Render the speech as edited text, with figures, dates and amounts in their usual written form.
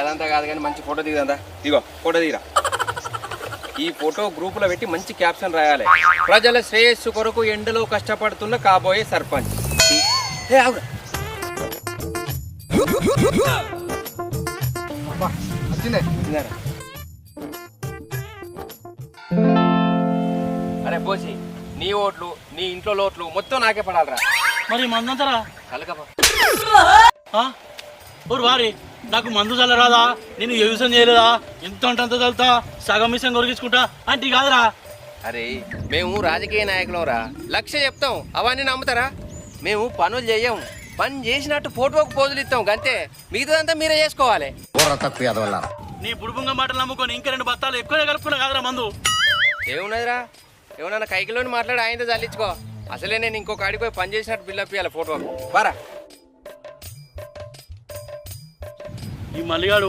అదంతా కాదు కానీ మంచి ఫోటో దిగదంతా. ఇగో ఫోటో దిగరా. ఈ ఫోటో గ్రూపులో పెట్టి మంచి క్యాప్షన్ రాయాలి. ప్రజల శ్రేయస్సు కొరకు ఎండలో కష్టపడుతున్న కాబోయే సర్పంచ్. అరే పోసి, నీ ఓట్లు నీ ఇంట్లో లోట్లు మొత్తం నాకే పడాలరా. మరి మందంతరా కలకపా వారి నాకు మందు చల్లరాదా, నేను ఏ విషయం చేయలేదా, ఎంత అంటే అంత చల్లుతా, సగం మిషన్ కొరికించుకుంటా అంటే కాదురా. అరే మేము రాజకీయ నాయకులరా, లక్ష చెప్తాం అవన్నీ నమ్ముతారా? మేము పనులు చెయ్యం, పని చేసినట్టు ఫోటోకు పోజులు ఇస్తాం అంతే, మిగతాదంతా మీరే చేసుకోవాలి. నీ బుడుబుంగ మాటలు నమ్ముకొని ఇంకా 2 బత్తాలు ఎక్కువనే కలుపుకున్నా కాదురా మందు. ఏమున్నదిరా, ఏమన్నా కైకిలోని మాట్లాడి ఆయనతో చల్లించుకో. అసలే నేను ఇంకొక ఆడికి పోయి పని చేసినట్టు బిల్డప్ ఇవ్వాలి ఫోటోకు. బారా ఈ మల్లిగాడు